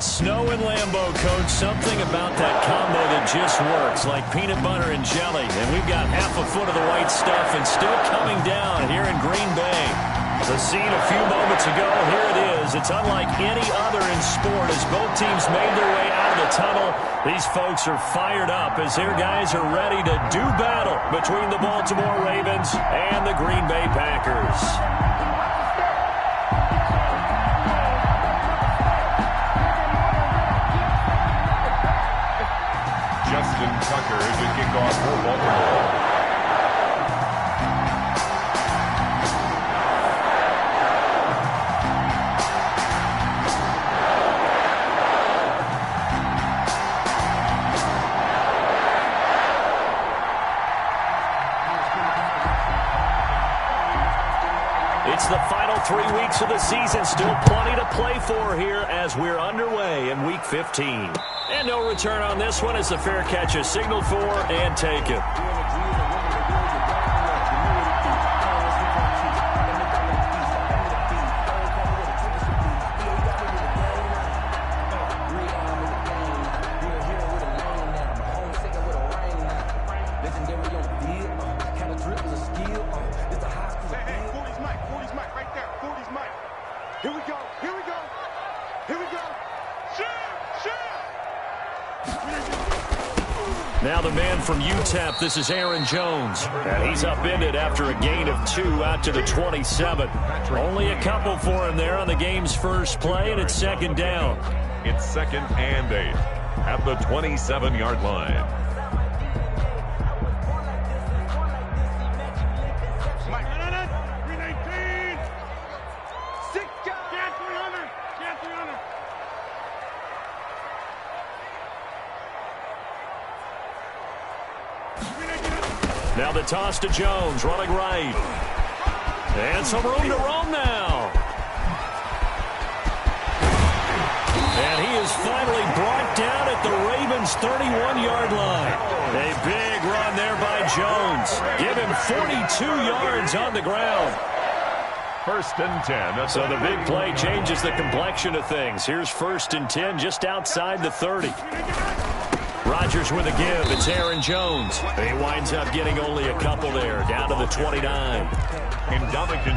Snow and Lambeau, Coach. Something about that combo that just works, like peanut butter and jelly. And we've got half a foot of the white stuff and still coming down here in Green Bay. The scene a few moments ago, here it is. It's unlike any other in sport as both teams made their way out of the tunnel. These folks are fired up as their guys are ready to do battle between the Baltimore Ravens and the Green Bay Packers. Justin Tucker is the kickoff for Baltimore. It's the final 3 weeks of the season. Still plenty to play for here as we're underway in Week 15. And no return on this one as the fair catch is signaled for and taken. Now the man from UTEP, this is Aaron Jones. And he's upended after a gain of 2 out to the 27. Only a couple for him there on the game's first play, and it's second down. It's 2nd and 8 at the 27-yard line. Now the toss to Jones, running right. And some room to roam now. And he is finally brought down at the Ravens' 31-yard line. A big run there by Jones. Give him 42 yards on the ground. 1st and 10. So the big play changes the complexion of things. Here's 1st and 10 just outside the 30. Rodgers with a give. It's Aaron Jones. He winds up getting only a couple there, down to the 29.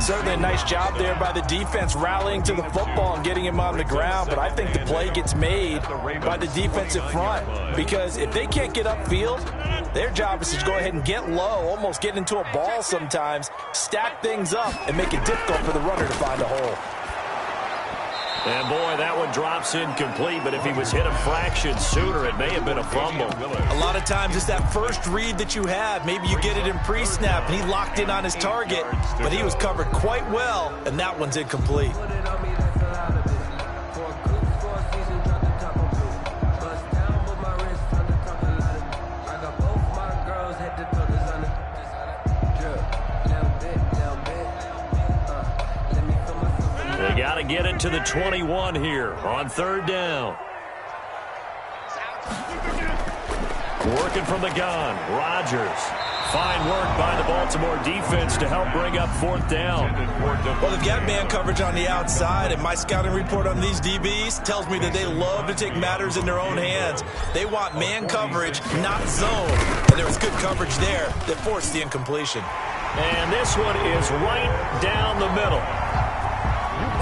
Certainly a nice job there by the defense rallying to the football and getting him on the ground, but I think the play gets made by the defensive front because if they can't get upfield, their job is to go ahead and get low, almost get into a ball sometimes, stack things up, and make it difficult for the runner to find a hole. And, boy, that one drops incomplete, but if he was hit a fraction sooner, it may have been a fumble. A lot of times it's that first read that you have. Maybe you get it in pre-snap, and he locked in on his target, but he was covered quite well, and that one's incomplete. They got to get it to the 21 here on 3rd down. Working from the gun, Rodgers. Fine work by the Baltimore defense to help bring up 4th down. Well, they've got man coverage on the outside, and my scouting report on these DBs tells me that they love to take matters in their own hands. They want man coverage, not zone. And there was good coverage there that forced the incompletion. And this one is right down the middle.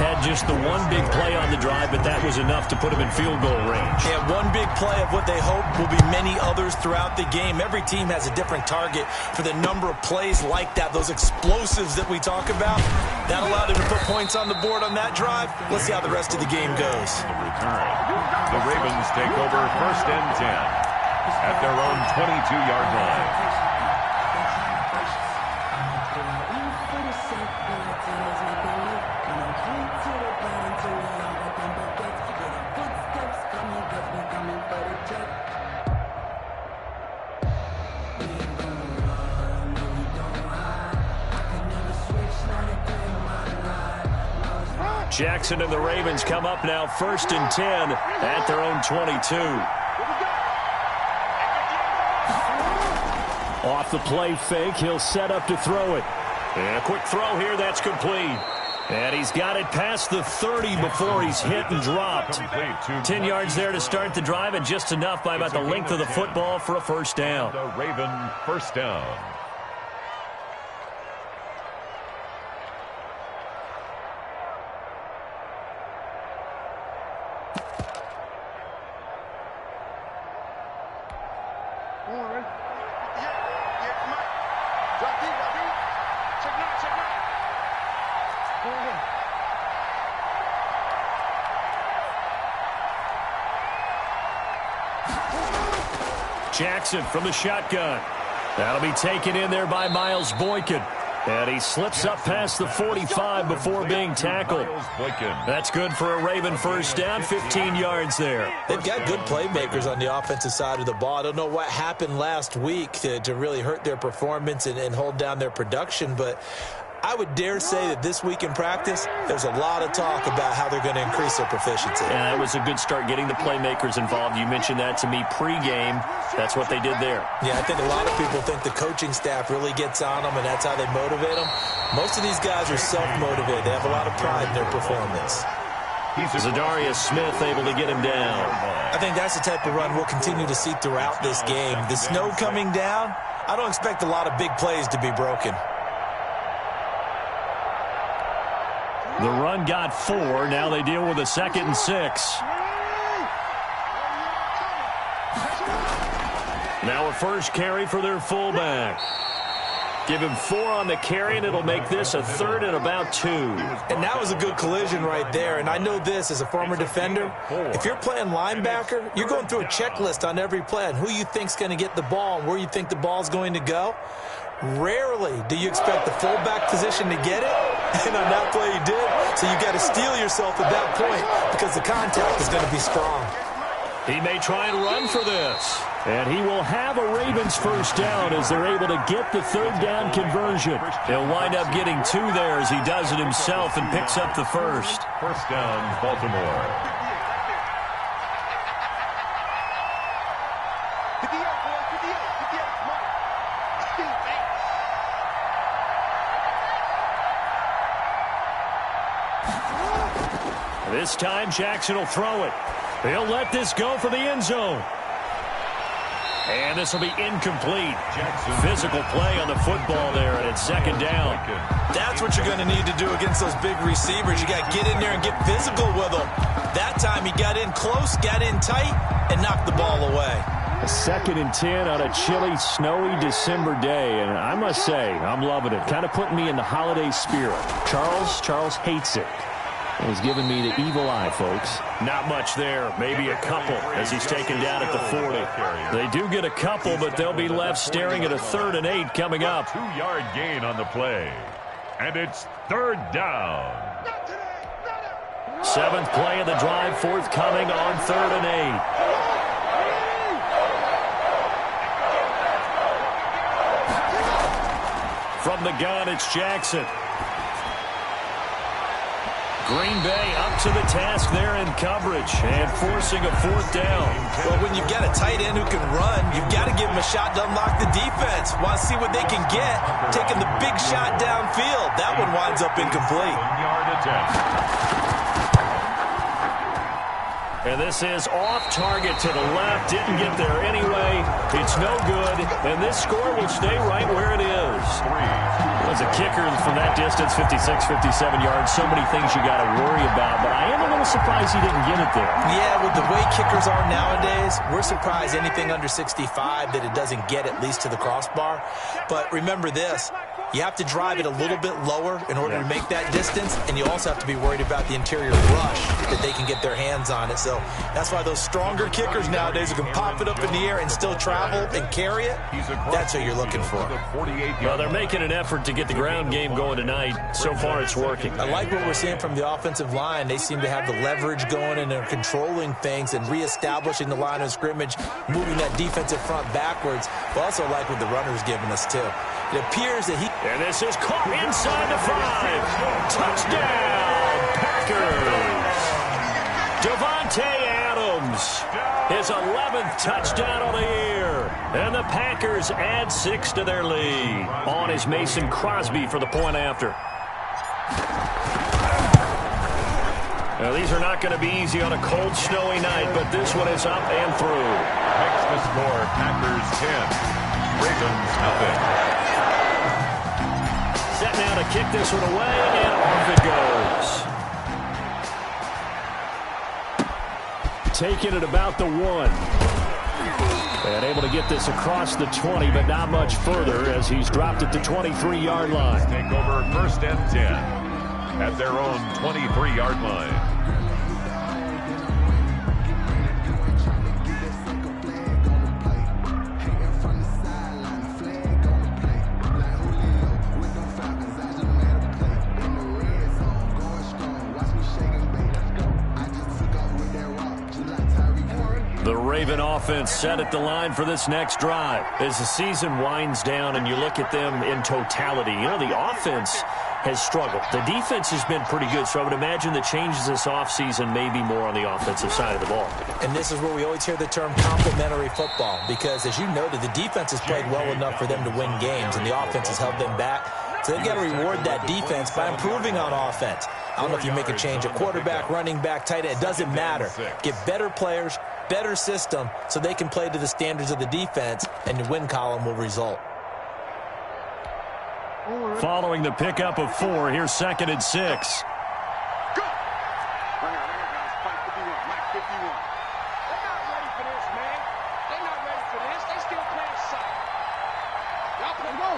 Had just the one big play on the drive, but that was enough to put him in field goal range. Yeah, one big play of what they hope will be many others throughout the game. Every team has a different target for the number of plays like that, those explosives that we talk about. That allowed him to put points on the board on that drive. Let's see how the rest of the game goes. The Ravens take over 1st and 10 at their own 22-yard line. Jackson and the Ravens come up now 1st and 10 at their own 22. Off the play fake, he'll set up to throw it. And a quick throw here, that's complete. And he's got it past the 30 before he's hit and dropped. 10 yards there to start the drive, and just enough by about the length of the football for a first down. The Raven first down. Jackson from the shotgun. That'll be taken in there by Miles Boykin. And he slips up past the 45 before being tackled. That's good for a Raven first down, 15 yards there. They've got good playmakers on the offensive side of the ball. I don't know what happened last week to really hurt their performance and hold down their production, but I would dare say that this week in practice, there's a lot of talk about how they're going to increase their proficiency. And that was a good start getting the playmakers involved. You mentioned that to me pregame. That's what they did there. Yeah, I think a lot of people think the coaching staff really gets on them, and that's how they motivate them. Most of these guys are self-motivated. They have a lot of pride in their performance. Zadarius Smith able to get him down. I think that's the type of run we'll continue to see throughout this game. The snow coming down, I don't expect a lot of big plays to be broken. The run got 4. Now they deal with a 2nd and 6. Now a first carry for their fullback. Give him 4 on the carry, and it'll make this a 3rd and about 2. And that was a good collision right there. And I know this as a former defender. If you're playing linebacker, you're going through a checklist on every play on who you think's going to get the ball and where you think the ball's going to go. Rarely do you expect the fullback position to get it, and on that play he did. So you got to steel yourself at that point because the contact is going to be strong. He may try and run for this, and he will have a Ravens first down as they're able to get the 3rd down conversion. He'll wind up getting 2 there as he does it himself and picks up the first. First down, Baltimore. This time Jackson will throw it. He'll let this go for the end zone. And this will be incomplete. Physical play on the football there, and it's 2nd down. That's what you're going to need to do against those big receivers. You got to get in there and get physical with them. That time he got in close, got in tight, and knocked the ball away. A 2nd and 10 on a chilly, snowy December day, and I must say, I'm loving it. Kind of putting me in the holiday spirit. Charles hates it. He's giving me the evil eye, folks. Not much there. Maybe a couple as he's taken down at the 40. They do get a couple, but they'll be left staring at a 3rd and 8 coming up. 2-yard gain on the play. And it's 3rd down. 7th play of the drive, forthcoming on 3rd and 8. From the gun, it's Jackson. Green Bay up to the task there in coverage and forcing a 4th down. Well, when you've got a tight end who can run, you've got to give him a shot to unlock the defense. Want to see what they can get. Taking the big shot downfield. That one winds up incomplete. And this is off target to the left. Didn't get there anyway. It's no good. And this score will stay right where it is. As a kicker from that distance, 56, 57 yards, so many things you got to worry about. But I am a little surprised he didn't get it there. Yeah, with the way kickers are nowadays, we're surprised anything under 65 that it doesn't get at least to the crossbar. But remember this. You have to drive it a little bit lower in order to make that distance, and you also have to be worried about the interior rush that they can get their hands on it. So that's why those stronger kickers nowadays who can pop it up in the air and still travel and carry it, that's what you're looking for. Well, they're making an effort to get the ground game going tonight. So far, it's working. I like what we're seeing from the offensive line. They seem to have the leverage going, and they're controlling things and reestablishing the line of scrimmage, moving that defensive front backwards. But also like what the runner's giving us, too. It appears that he... And this is caught inside the 5. Touchdown, Packers. Davante Adams, his 11th touchdown of the year. And the Packers add 6 to their lead. On is Mason Crosby for the point after. Now, these are not going to be easy on a cold, snowy night, but this one is up and through. Makes the score Packers 10, Ravens nothing. Set now to kick this one away, and off it goes. Taking it about the 1. And able to get this across the 20, but not much further as he's dropped it to 23-yard line. Take over first and 10 at their own 23-yard line. The Raven offense set at the line for this next drive. As the season winds down and you look at them in totality, you know, the offense has struggled. The defense has been pretty good, so I would imagine the changes this offseason may be more on the offensive side of the ball. And this is where we always hear the term complementary football, because as you noted, the defense has played well enough for them to win games, and the offense has held them back. So they've got to reward that defense by improving on offense. I don't know if you make a change at quarterback, running back, tight end. It doesn't matter. Get better players, better system, so they can play to the standards of the defense, and the win column will result. Following the pickup of 4, here's 2nd and 6. Go! Bring out, guys. Fight 51. Mike 51. They're not ready for this, man. They're not ready for this. They still playing soft. Y'all play go.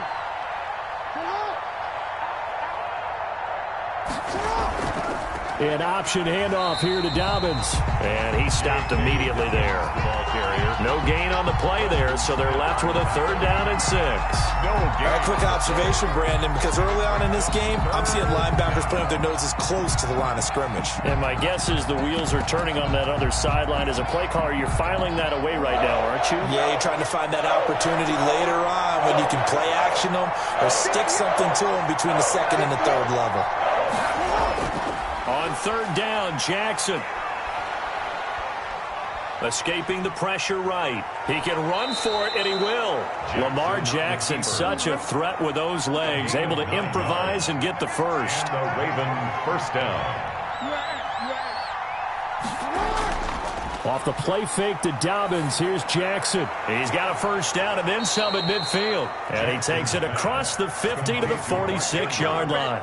An option handoff here to Dobbins. And he stopped immediately there. Ball carrier. No gain on the play there, so they're left with a 3rd down and 6. No gain. All right, quick observation, Brandon, because early on in this game, I'm seeing linebackers playing with their noses close to the line of scrimmage. And my guess is the wheels are turning on that other sideline. As a play caller, you're filing that away right now, aren't you? Yeah, you're trying to find that opportunity later on when you can play action them or stick something to them between the 2nd and the 3rd level. On 3rd down, Jackson. Escaping the pressure right. He can run for it, and he will. Lamar Jackson, such a threat with those legs, able to improvise and get the first. The Raven first down. Off the play fake to Dobbins, here's Jackson. He's got a first down and then some at midfield. And he takes it across the 50 to the 46-yard line.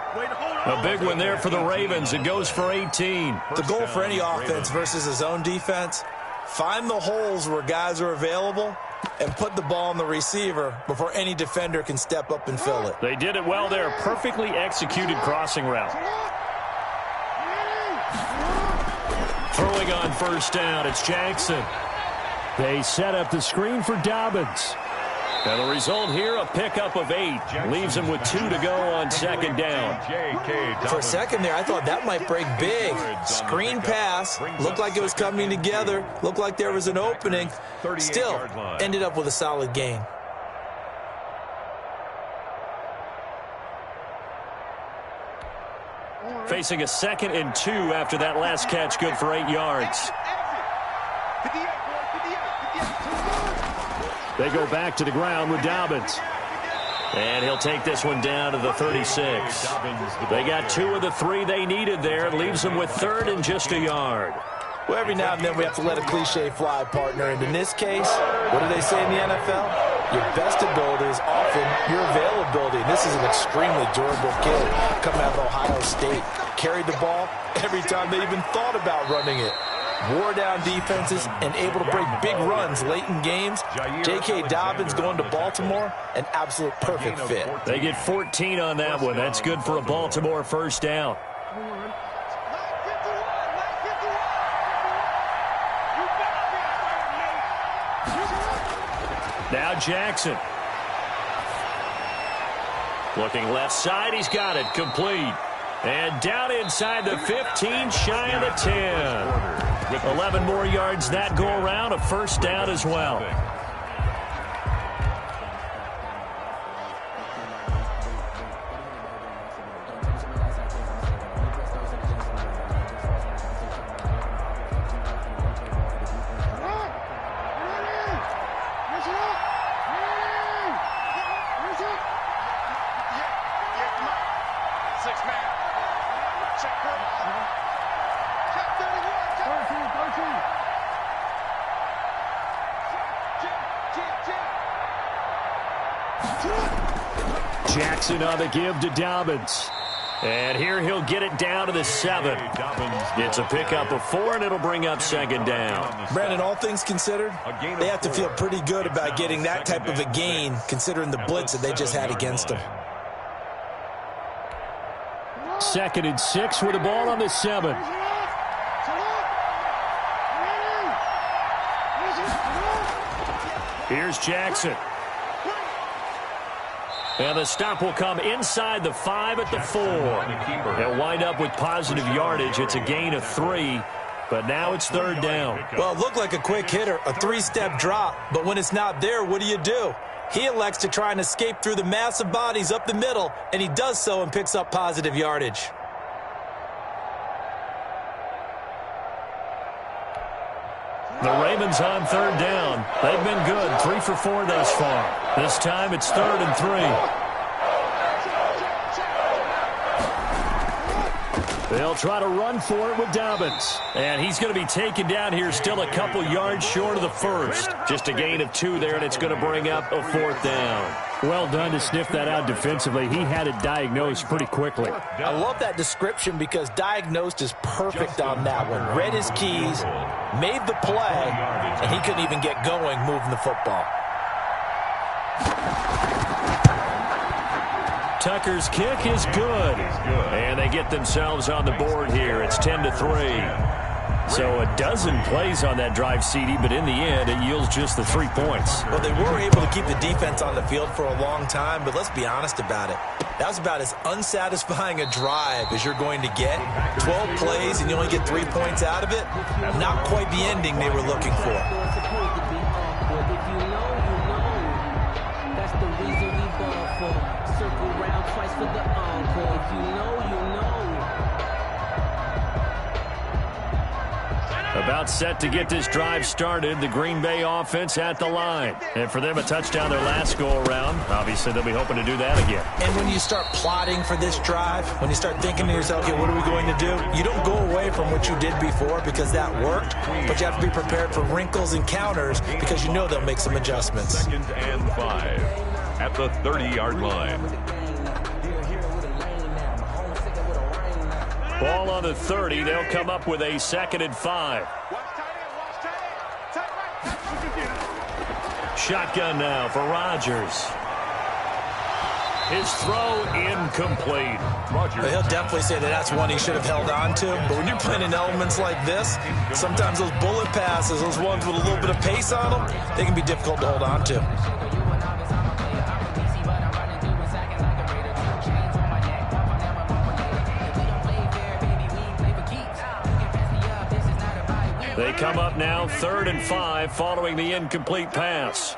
A big one there for the Ravens. It goes for 18. The goal for any offense versus his own defense, find the holes where guys are available and put the ball on the receiver before any defender can step up and fill it. They did it well there. Perfectly executed crossing route. Throwing on first down, it's Jackson. They set up the screen for Dobbins. And the result here, a pickup of 8. Leaves him with 2 to go on 2nd down. For a second there, I thought that might break big. Screen pass. Looked like it was coming together. Looked like there was an opening. Still, ended up with a solid gain. Facing a 2nd and 2 after that last catch, good for 8 yards. They go back to the ground with Dobbins. And he'll take this one down to the 36. They got 2 of the 3 they needed there. It leaves them with 3rd and just a yard. Well, every now and then we have to let a cliche fly, partner. And in this case, what do they say in the NFL? Your best ability is often your availability. And this is an extremely durable kid coming out of Ohio State. Carried the ball every time they even thought about running it. Wore down defenses and able to break big runs late in games. J.K. Dobbins going to Baltimore, an absolute perfect fit. They get 14 on that one. That's good for a Baltimore first down. Now Jackson. Looking left side, he's got it, complete. And down inside the 15, shy of the 10. 11 more yards that go around, a first down as well. Jackson on the give to Dobbins. And here he'll get it down to the 7. It's a pickup of 4, and it'll bring up second down. Brandon, all things considered, they have to feel pretty good about getting that type of a gain, considering the blitz that they just had against them. 2nd and 6 with the ball on the 7. Here's Jackson. And the stop will come inside the 5 at the 4. They'll wind up with positive yardage. It's a gain of 3, but now it's 3rd down. Well, it looked like a quick hitter, a 3-step drop, but when it's not there, what do? He elects to try and escape through the mass of bodies up the middle, and he does so and picks up positive yardage. The Ravens on 3rd down. They've been good, 3 for 4 thus far. This time it's 3rd and 3. They'll try to run for it with Dobbins. And he's going to be taken down here, still a couple yards short of the 1st. Just a gain of 2 there, and it's going to bring up a 4th down. Well done to sniff that out defensively. He had it diagnosed pretty quickly. I love that description because diagnosed is perfect on that one. Read his keys, made the play, and he couldn't even get going moving the football. Tucker's kick is good. And they get themselves on the board here. It's 10-3. So a dozen plays on that drive, CD, but in the end, it yields just the 3 points. Well, they were able to keep the defense on the field for a long time, but let's be honest about it. That was about as unsatisfying a drive as you're going to get. 12 plays and you only get 3 points out of it. Not quite the ending they were looking for. That's the reason we ball for. Circle round twice for the encore. If you know, you know. About set to get this drive started. The Green Bay offense at the line. And for them, a touchdown their last go-around. Obviously, they'll be hoping to do that again. And when you start plotting for this drive, when you start thinking to yourself, okay, what are we going to do? You don't go away from what you did before because that worked, but you have to be prepared for wrinkles and counters because you know they'll make some adjustments. 2nd and 5 at the 30-yard line. Ball on the 30. They'll come up with a 2nd and 5. Shotgun now for Rodgers. His throw incomplete. He'll definitely say that that's one he should have held on to. But when you're playing in elements like this, sometimes those bullet passes, those ones with a little bit of pace on them, they can be difficult to hold on to. They come up now 3rd and 5 following the incomplete pass.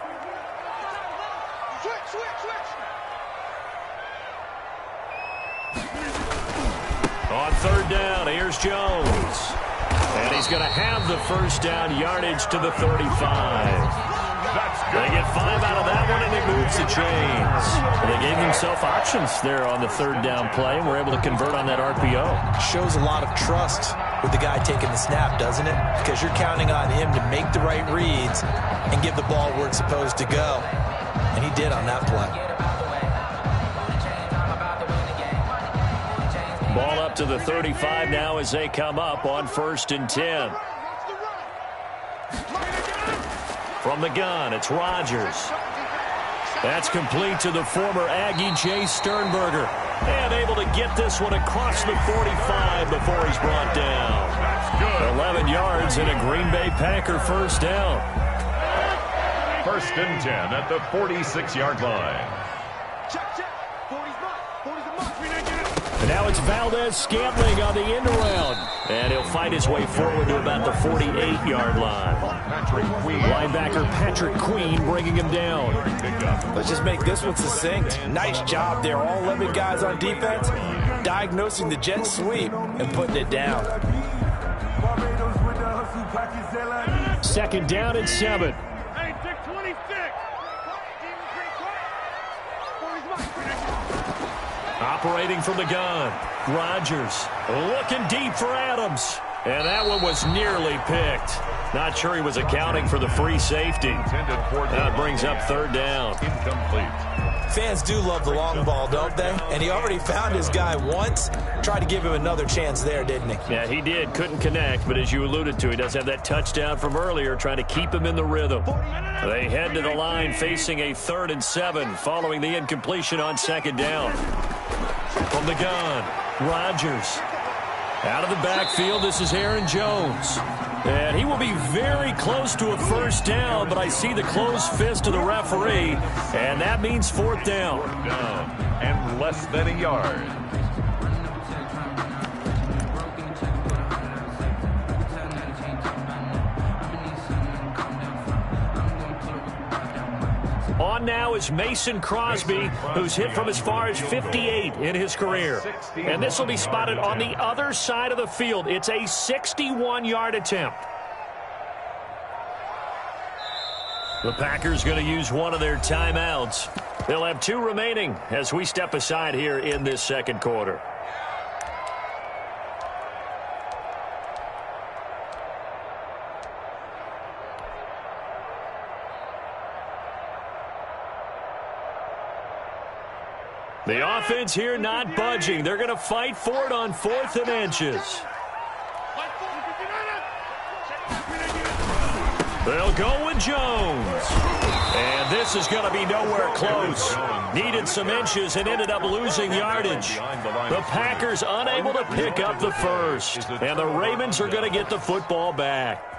On 3rd down, here's Jones. And he's going to have the 1st down yardage to the 35. They get 5 out of that one, and it moves the chains. They gave themselves options there on the 3rd down play, and were able to convert on that RPO. Shows a lot of trust with the guy taking the snap, doesn't it? Because you're counting on him to make the right reads and give the ball where it's supposed to go. And he did on that play. Ball up to the 35 now as they come up on 1st and 10. From the gun, it's Rodgers. That's complete to the former Aggie, Jay Sternberger. And able to get this one across the 45 before he's brought down. 11 yards and a Green Bay Packer 1st down. 1st and 10 at the 46-yard line. And now it's Valdez-Scantling on the end around. And he'll fight his way forward to about the 48-yard line. Linebacker Patrick Queen bringing him down. Let's just make this one succinct. Nice job there. All 11 guys on defense diagnosing the jet sweep and putting it down. 2nd down and 7. Operating from the gun, Rodgers looking deep for Adams. And that one was nearly picked. Not sure he was accounting for the free safety. That brings up 3rd down. Incomplete. Fans do love the long ball, don't they? And he already found his guy once. Tried to give him another chance there, didn't he? Yeah, he did. Couldn't connect, but as you alluded to, he does have that touchdown from earlier, trying to keep him in the rhythm. They head to the line facing a 3rd and 7 following the incompletion on 2nd down. From the gun, Rodgers. Out of the backfield, this is Aaron Jones. And he will be very close to a 1st down, but I see the closed fist of the referee, and that means 4th down. 4th down and less than a yard. On now is Mason Crosby, who's hit from as far as 58 in his career. And this will be spotted on the other side of the field. It's a 61-yard attempt. The Packers going to use one of their timeouts. They'll have 2 remaining as we step aside here in this 2nd quarter. The offense here not budging. They're going to fight for it on 4th and inches. They'll go with Jones. And this is going to be nowhere close. Needed some inches and ended up losing yardage. The Packers unable to pick up the first. And the Ravens are going to get the football back.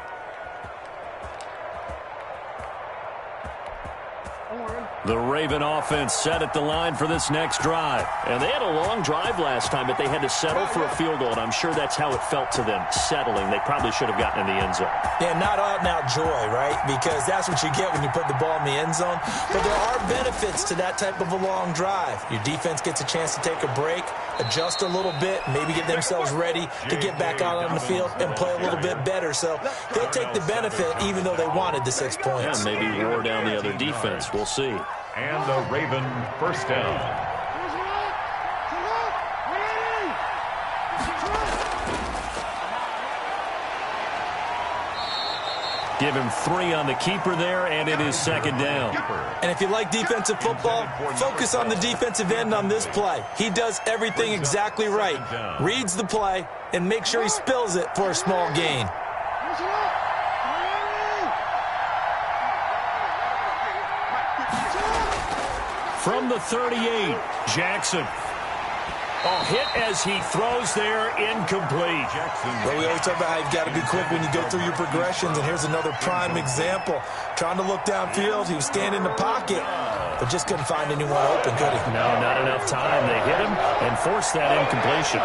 The Raven offense set at the line for this next drive. And they had a long drive last time, but they had to settle for a field goal, and I'm sure that's how it felt to them, settling. They probably should have gotten in the end zone. Yeah, not out-and-out joy, right? Because that's what you get when you put the ball in the end zone. But there are benefits to that type of a long drive. Your defense gets a chance to take a break, adjust a little bit, maybe get themselves ready to get back out on the field and play a little bit better. So they'll take the benefit even though they wanted the 6 points. Yeah, maybe roar down the other defense. We'll see. And the Raven 1st down. Give him 3 on the keeper there, and it is 2nd down. And if you like defensive football, focus on the defensive end on this play. He does everything exactly right. Reads the play and makes sure he spills it for a small gain. From the 38, Jackson. Oh, hit as he throws there, incomplete. Well, we always talk about how you've got to be quick when you go through your progressions, and here's another prime example. Trying to look downfield, he was standing in the pocket, but just couldn't find anyone open, could he? No, not enough time. They hit him and forced that incompletion.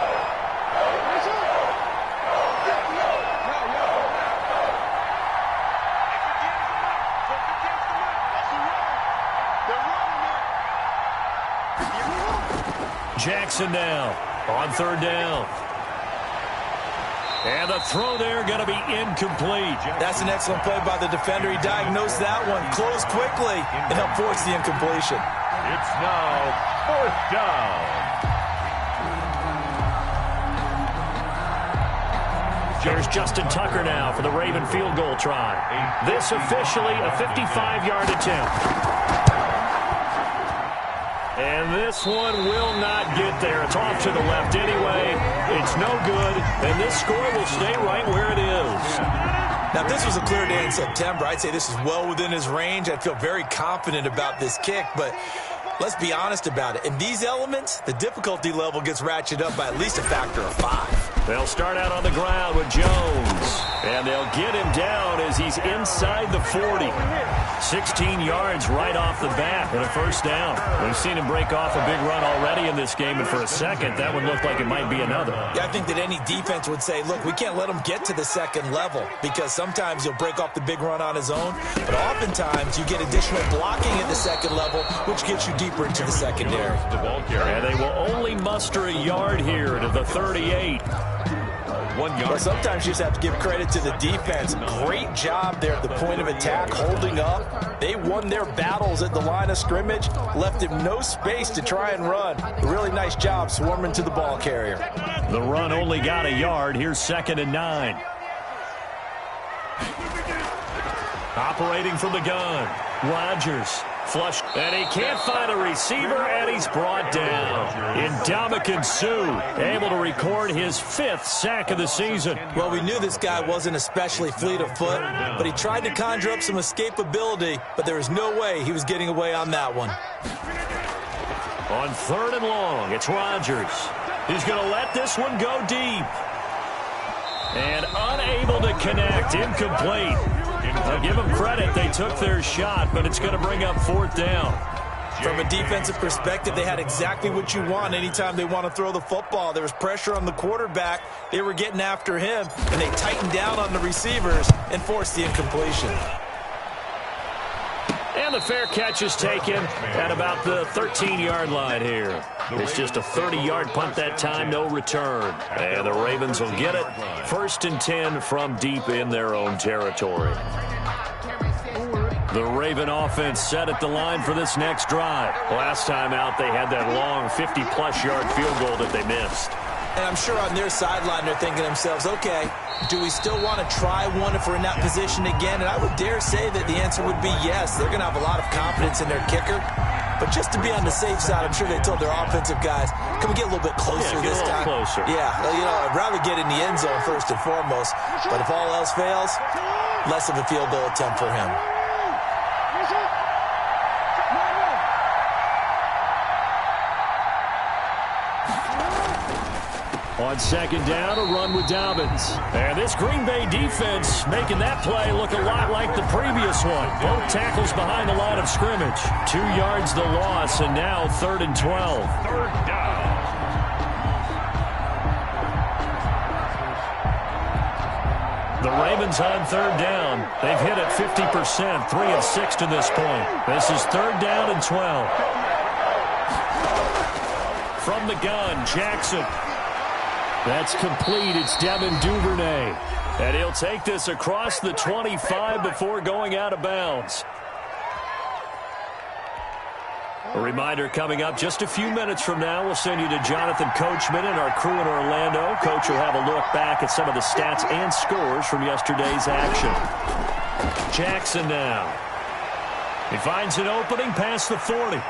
Jackson now on 3rd down. And the throw there going to be incomplete. That's an excellent play by the defender. He diagnosed that one, closed quickly, and helped force the incompletion. It's now 4th down. There's Justin Tucker now for the Raven field goal try. This officially a 55-yard attempt. And this one will not get there. It's off to the left anyway. It's no good, and this score will stay right where it is. Now, if this was a clear day in September, I'd say this is well within his range. I'd feel very confident about this kick, but let's be honest about it. In these elements, the difficulty level gets ratcheted up by at least a factor of 5. They'll start out on the ground with Jones, and they'll get him down as he's inside the 40. 16 yards right off the bat and a 1st down. We've seen him break off a big run already in this game, and for a second, that would look like it might be another. Yeah, I think that any defense would say, look, we can't let him get to the 2nd level, because sometimes he'll break off the big run on his own, but oftentimes you get additional blocking at the 2nd level, which gets you deeper into the secondary. And they will only muster a yard here to the 38. 1 yard. Well, sometimes you just have to give credit to the defense. Great job there at the point of attack, holding up. They won their battles at the line of scrimmage, left him no space to try and run. A really nice job swarming to the ball carrier. The run only got a yard. Here's 2nd and 9. Operating from the gun, Rodgers Flush, and he can't find a receiver, and he's brought down. Ndamukong Suh able to record his 5th sack of the season. Well, we knew this guy wasn't especially fleet of foot, but he tried to conjure up some escapability, but there was no way he was getting away on that one. On 3rd and long, it's Rodgers. He's going to let this one go deep. And unable to connect, incomplete. I'll give them credit. They took their shot, but it's going to bring up 4th down. From a defensive perspective, they had exactly what you want anytime they want to throw the football. There was pressure on the quarterback. They were getting after him, and they tightened down on the receivers and forced the incompletion. And the fair catch is taken at about the 13-yard line here. It's just a 30-yard punt that time, no return. And the Ravens will get it. 1st and 10 from deep in their own territory. The Raven offense set at the line for this next drive. Last time out, they had that long 50-plus yard field goal that they missed. And I'm sure on their sideline they're thinking to themselves, okay, do we still want to try one if we're in that position again? And I would dare say that the answer would be yes. They're going to have a lot of confidence in their kicker. But just to be on the safe side, I'm sure they told their offensive guys, can we get a little bit closer this time? Closer. Yeah, you know, I'd rather get in the end zone first and foremost. But if all else fails, less of a field goal attempt for him. On 2nd down, a run with Dobbins. And this Green Bay defense making that play look a lot like the previous one. Both tackles behind the line of scrimmage. 2 yards the loss, and now 3rd and 12. 3rd down. The Ravens on 3rd down. They've hit it 50%, 3 of 6 to this point. This is 3rd down and 12. From the gun, Jackson. That's complete. It's Devin Duvernay. And he'll take this across the 25 before going out of bounds. A reminder coming up just a few minutes from now, we'll send you to Jonathan Coachman and our crew in Orlando. Coach will have a look back at some of the stats and scores from yesterday's action. Jackson now. He finds an opening past the 40.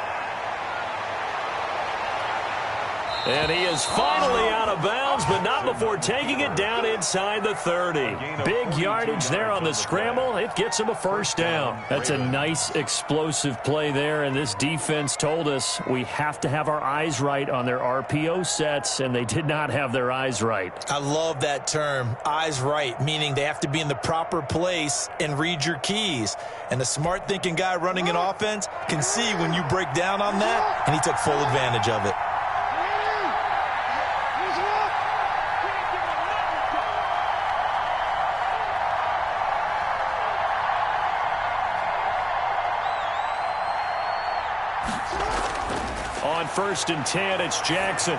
And he is finally out of bounds, but not before taking it down inside the 30. Big yardage there on the scramble. It gets him a 1st down. That's a nice explosive play there, and this defense told us we have to have our eyes right on their RPO sets, and they did not have their eyes right. I love that term, eyes right, meaning they have to be in the proper place and read your keys. And the smart thinking guy running an offense can see when you break down on that, and he took full advantage of it. On 1st and 10, it's Jackson.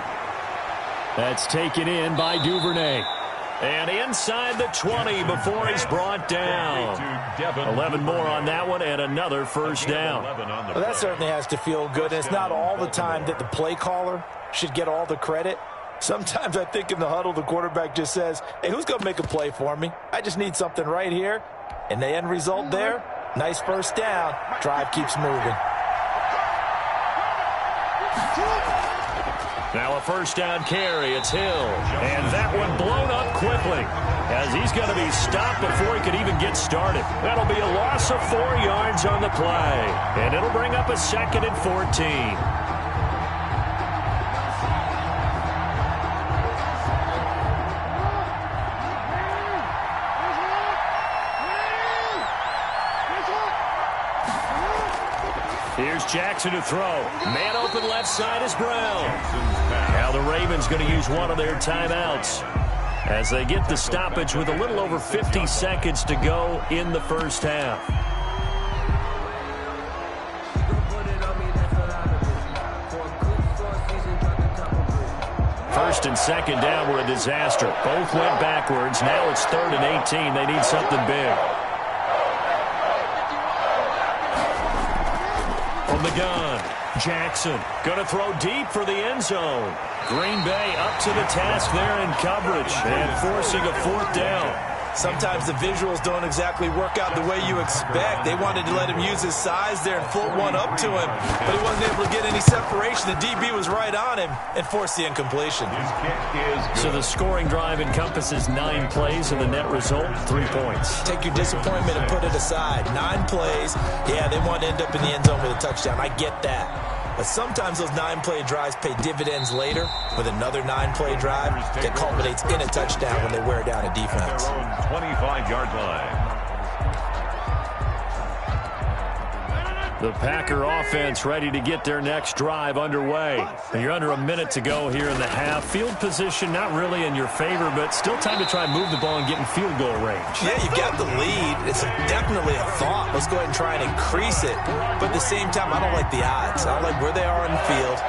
That's taken in by Duvernay. And inside the 20 before he's brought down. 11 more on that one and another 1st down. Well, that certainly has to feel good. And it's not all the time that the play caller should get all the credit. Sometimes I think in the huddle, the quarterback just says, hey, who's going to make a play for me? I just need something right here. And the end result there, nice 1st down. Drive keeps moving. Now a 1st down carry. It's Hill. And that one blown up quickly as he's going to be stopped before he could even get started. That'll be a loss of 4 yards on the play. And it'll bring up a 2nd and 14. Here's Jackson to throw. Man open left side is Brown. Now the Ravens going to use one of their timeouts as they get the stoppage with a little over 50 seconds to go in the 1st half. First and 2nd down were a disaster. Both went backwards. Now it's 3rd and 18. They need something big. From the gun, Jackson going to throw deep for the end zone. Green Bay up to the task there in coverage and forcing a 4th down. Sometimes the visuals don't exactly work out the way you expect. They wanted to let him use his size there and float one up to him, but he wasn't able to get any separation. The DB was right on him and forced the incompletion. So the scoring drive encompasses 9 plays, and the net result, 3 points. Take your disappointment and put it aside. 9 plays. Yeah, they want to end up in the end zone with a touchdown. I get that. But sometimes those 9-play drives pay dividends later with another 9-play drive that culminates in a touchdown when they wear down a defense. 25-yard line. The Packer offense ready to get their next drive underway. And you're under a minute to go here in the half. Field position not really in your favor, but still time to try and move the ball and get in field goal range. Yeah, you've got the lead. It's definitely a thought. Let's go ahead and try and increase it. But at the same time, I don't like the odds. I don't like where they are on the field.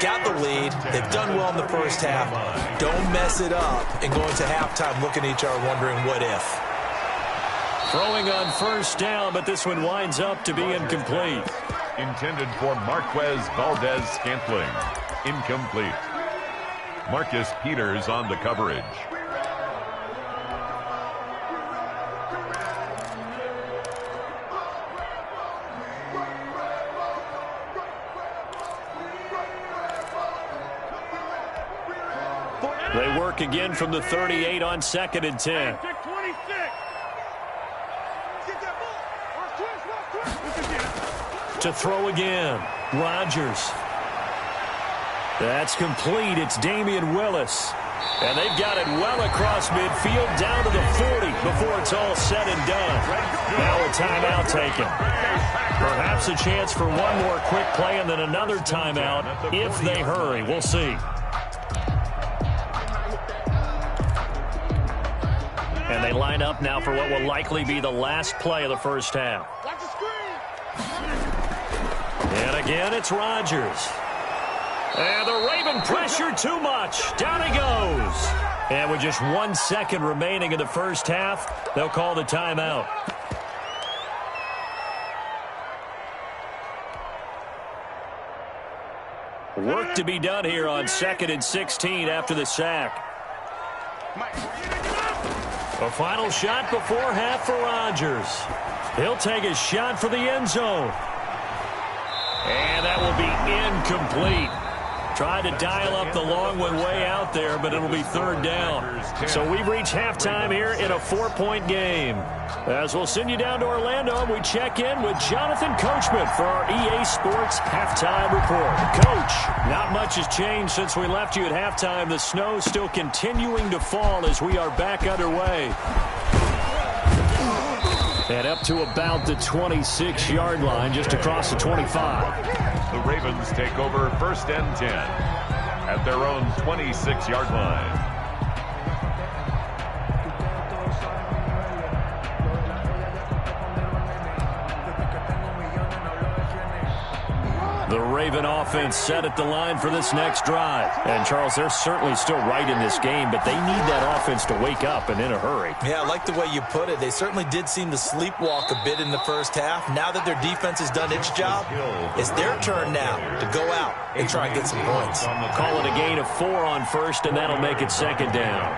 Got the lead. They've done well in the first half. Don't mess it up and go into halftime looking at each other wondering what if. Throwing on first down, but this one winds up to be incomplete. Intended for Marquez Valdez-Scantling. Incomplete. Marcus Peters on the coverage. They work again from the 38 on 2nd and 10. To throw again, Rodgers. That's complete. It's Damian Willis. And they've got it well across midfield down to the 40 before it's all said and done. Now a timeout taken. Perhaps a chance for one more quick play and then another timeout if they hurry. We'll see. And they line up now for what will likely be the last play of the first half. And again, it's Rodgers. And the Raven pressure too much. Down he goes. And with just 1 second remaining in the first half, they'll call the timeout. Work to be done here on 2nd and 16 after the sack. A final shot before half for Rodgers. He'll take a shot for the end zone. And that will be incomplete. Tried to dial up the long one way out there, but it'll be 3rd down. So we've reached halftime here in a 4-point game. As we'll send you down to Orlando, we check in with Jonathan Coachman for our EA Sports Halftime Report. Coach, not much has changed since we left you at halftime. The snow still continuing to fall as we are back underway. And up to about the 26-yard line, just across the 25. The Ravens take over 1st and 10 at their own 26-yard line. The Raven offense set at the line for this next drive. And, Charles, they're certainly still right in this game, but they need that offense to wake up and in a hurry. Yeah, I like the way you put it. They certainly did seem to sleepwalk a bit in the first half. Now that their defense has done its job, it's their turn now to go out and try and get some points. Call it a gain of 4 on first, and that'll make it 2nd down.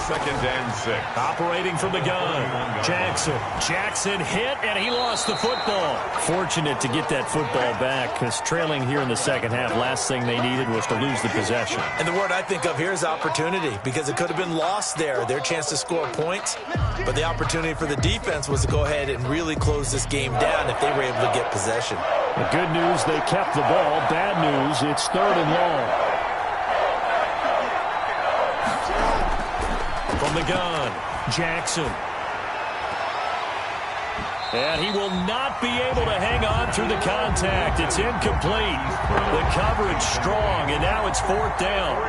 2nd and 6. Operating from the gun. Jackson hit, and he lost the football. Fortunate to get that football back, because trailing here in the second half, last thing they needed was to lose the possession. And the word I think of here is opportunity, because it could have been lost there, their chance to score points. But the opportunity for the defense was to go ahead and really close this game down if they were able to get possession. The good news, they kept the ball. Bad news, it's 3rd and long. From the gun, Jackson. And he will not be able to hang on through the contact. It's incomplete. The coverage strong, and now it's 4th down.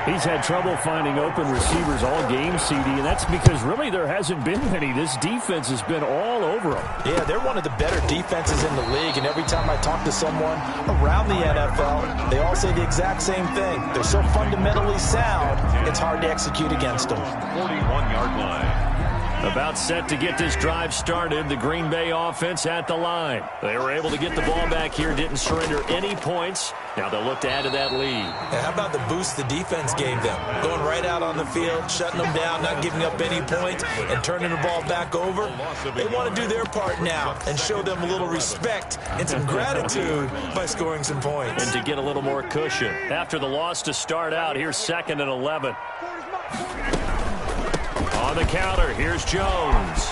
He's had trouble finding open receivers all game, CD, and that's because really there hasn't been many. This defense has been all over them. Yeah, they're one of the better defenses in the league, and every time I talk to someone around the NFL, they all say the exact same thing. They're so fundamentally sound, it's hard to execute against them. 41-yard line. About set to get this drive started. The Green Bay offense at the line. They were able to get the ball back here, didn't surrender any points. Now they'll look to add to that lead. And how about the boost the defense gave them? Going right out on the field, shutting them down, not giving up any points, and turning the ball back over. They want to do their part now and show them a little respect and some gratitude by scoring some points. And to get a little more cushion. After the loss to start out, here's 2nd and 11. On the counter, here's Jones.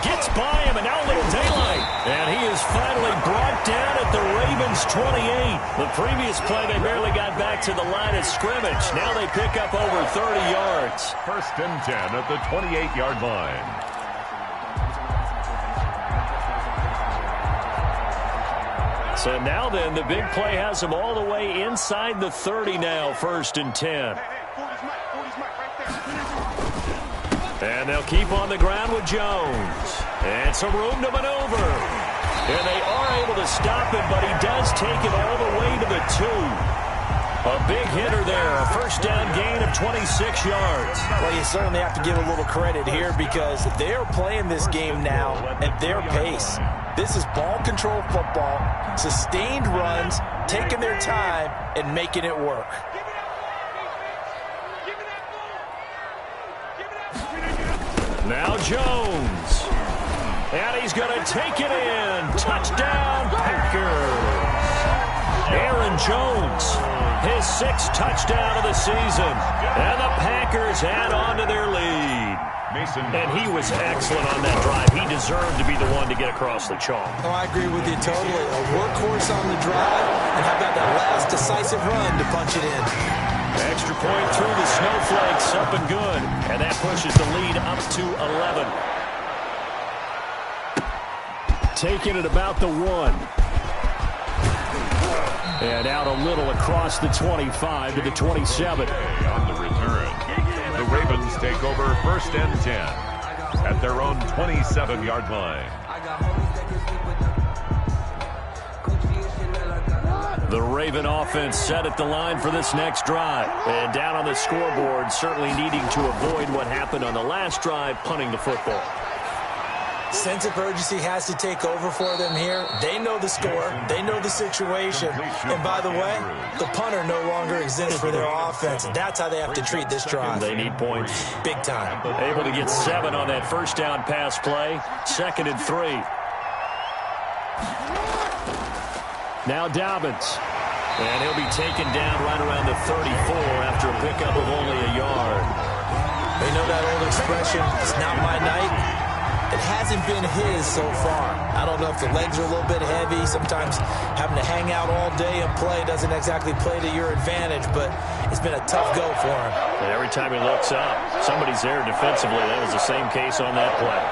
Gets by him, and now a little daylight. And he is finally brought down at the Ravens' 28. The previous play, they barely got back to the line of scrimmage. Now they pick up over 30 yards. 1st and 10 at the 28-yard line. So now then, the big play has them all the way inside the 30 now, 1st and 10. And they'll keep on the ground with Jones. And some room to maneuver. And they are able to stop him, but he does take it all the way to the 2. A big hitter there, a 1st down gain of 26 yards. Well, you certainly have to give a little credit here because they're playing this game now at their pace. This is ball control football, sustained runs, taking their time, and making it work. Now Jones. And he's going to take it in. Touchdown, Packers. Aaron Jones, his 6th touchdown of the season. And the Packers add on to their lead. And he was excellent on that drive. He deserved to be the one to get across the chalk. Oh, I agree with you totally. A workhorse on the drive, and how about that last decisive run to punch it in? Extra point through the snowflakes, up and good. And that pushes the lead up to 11. Taking it about the 1. And out a little across the 25 to the 27. On the return, the Ravens take over 1st and 10 at their own 27-yard line. The Raven offense set at the line for this next drive. And down on the scoreboard, certainly needing to avoid what happened on the last drive, punting the football. Sense of urgency has to take over for them here. They know the score. They know the situation. And by the way, the punter no longer exists for their offense. That's how they have to treat this drive. They need points. Big time. Able to get 7 on that 1st down pass play. 2nd and 3. Now Dobbins. And he'll be taken down right around the 34 after a pickup of only a yard. They know that old expression, it's not my night. It hasn't been his so far. I don't know if the legs are a little bit heavy. Sometimes having to hang out all day and play doesn't exactly play to your advantage, but it's been a tough go for him. And every time he looks up, somebody's there defensively. That was the same case on that play.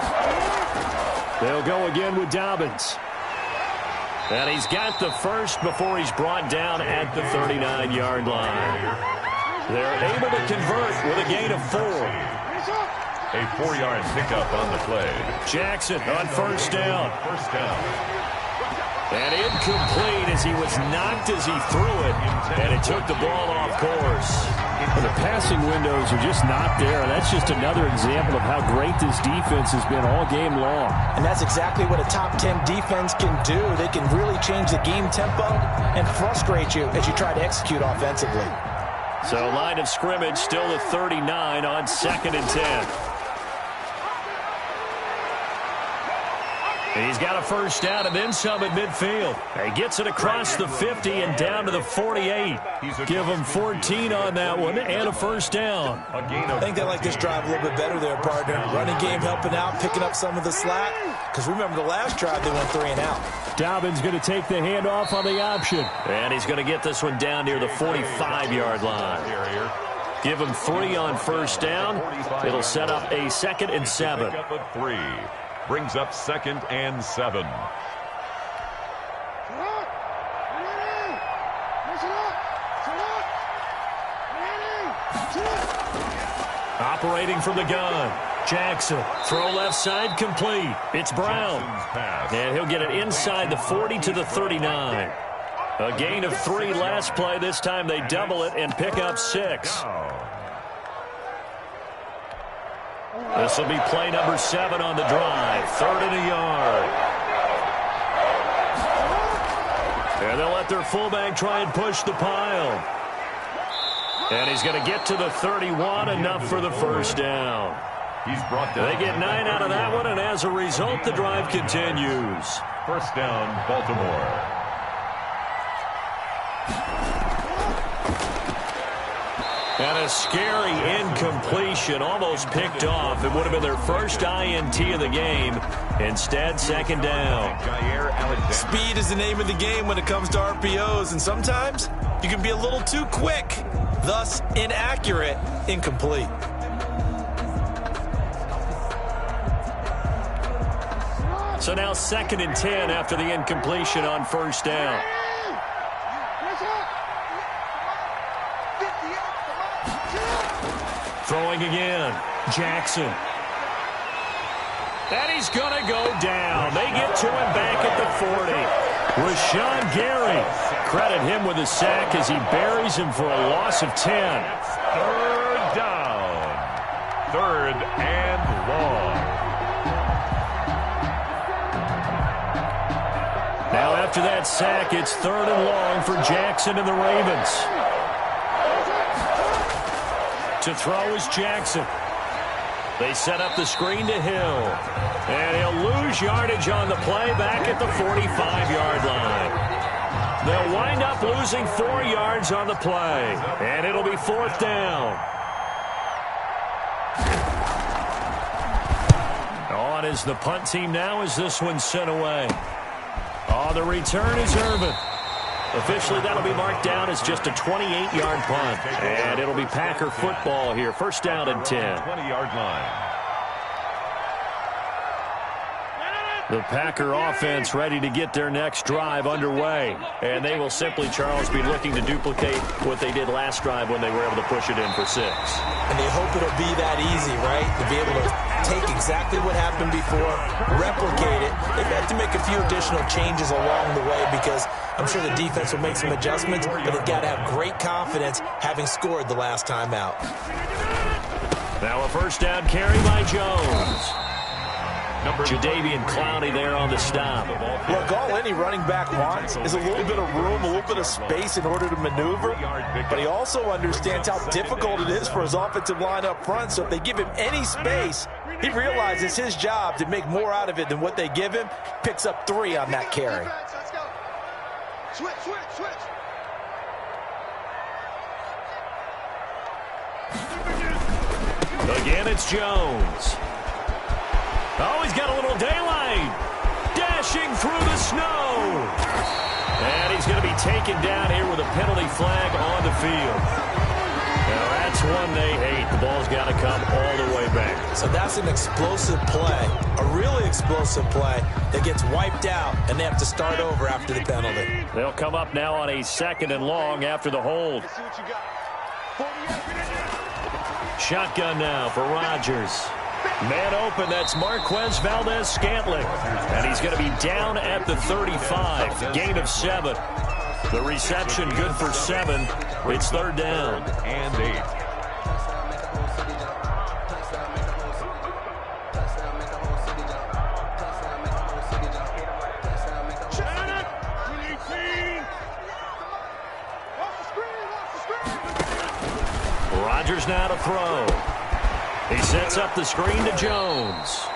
They'll go again with Dobbins. And he's got the 1st before he's brought down at the 39-yard line. They're able to convert with a gain of 4. A 4-yard pickup on the play. Jackson on 1st down. 1st down. And incomplete as he was knocked as he threw it. And it took the ball off course. And the passing windows are just not there. That's just another example of how great this defense has been all game long. And that's exactly what a top 10 defense can do. They can really change the game tempo and frustrate you as you try to execute offensively. So line of scrimmage still at 39 on 2nd and 10. He's got a 1st down and then some at midfield. He gets it across the 50 and down to the 48. Give him 14 on that one and a 1st down. I think they like this drive a little bit better there, partner. Running game helping out, picking up some of the slack. Because remember the last drive, they went 3 and out. Dobbins going to take the handoff on the option. And he's going to get this one down near the 45-yard line. Give him 3 on 1st down. It'll set up a 2nd and 7. Brings up 2nd and 7. Operating from the gun. Jackson, throw left side, complete. It's Brown. And he'll get it inside the 40 to the 39. A gain of 3 last play. This time they double it and pick up 6. This will be play number 7 on the drive. 3rd and a yard. And they'll let their fullback try and push the pile. And he's going to get to the 31, enough for the first down. He's brought down. They get 9 out of that one, and as a result, the drive continues. First down, Baltimore. And a scary incompletion, almost picked off. It would have been their first INT of the game. Instead, second down. Speed is the name of the game when it comes to RPOs, and sometimes you can be a little too quick, thus inaccurate, incomplete. So now 2nd and 10 after the incompletion on first down. Throwing again, Jackson. And he's going to go down. They get to him back at the 40. Rashawn Gary. Credit him with a sack as he buries him for a loss of 10. 3rd down. 3rd and long. Now after that sack, it's 3rd and long for Jackson and the Ravens. To throw is Jackson. They set up the screen to Hill. And he'll lose yardage on the play back at the 45-yard line. They'll wind up losing 4 yards on the play. And it'll be 4th down. On is the punt team now as this one's sent away. The return is Irvin. Officially, that'll be marked down as just a 28-yard punt. And it'll be Packer football here. First down and 10. 20-yard line. The Packer offense ready to get their next drive underway. And they will simply, Charles, be looking to duplicate what they did last drive when they were able to push it in for 6. And they hope it'll be that easy, right? To be able to take exactly what happened before, replicate it. They've had to make a few additional changes along the way because I'm sure the defense will make some adjustments, but they've got to have great confidence having scored the last time out. Now a first down carry by Jones. Jadeveon Clowney there on the stop. Look, all any running back wants is a little bit of room, a little bit of space in order to maneuver. But he also understands how difficult it is for his offensive line up front. So if they give him any space, he realizes his job to make more out of it than what they give him. Picks up 3 on that carry. Switch. Again, it's Jones. Oh, he's got a little daylight. Dashing through the snow. And he's going to be taken down here with a penalty flag on the field. Now, that's one they hate. The ball's got to come all the way back. So that's an explosive play, a really explosive play that gets wiped out, and they have to start over after the penalty. They'll come up now on a 2nd and long after the hold. Shotgun now for Rodgers. Man open, that's Marquez Valdez-Scantling. And he's going to be down at the 35. Gain of 7. The reception good for 7. It's 3rd down. And 8. Rodgers now to throw. He sets up the screen to Jones.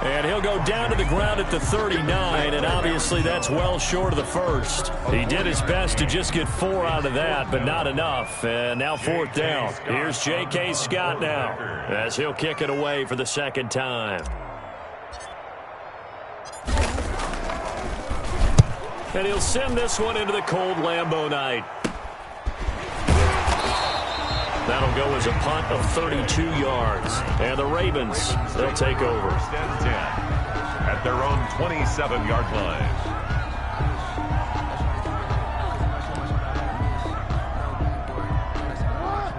And he'll go down to the ground at the 39, and obviously that's well short of the first. He did his best to just get 4 out of that, but not enough. And now 4th down. Here's J.K. Scott now as he'll kick it away for the 2nd time. And he'll send this one into the cold Lambeau night. That'll go as a punt of 32 yards. And the Ravens, they'll take over. First and 10 at their own 27-yard line.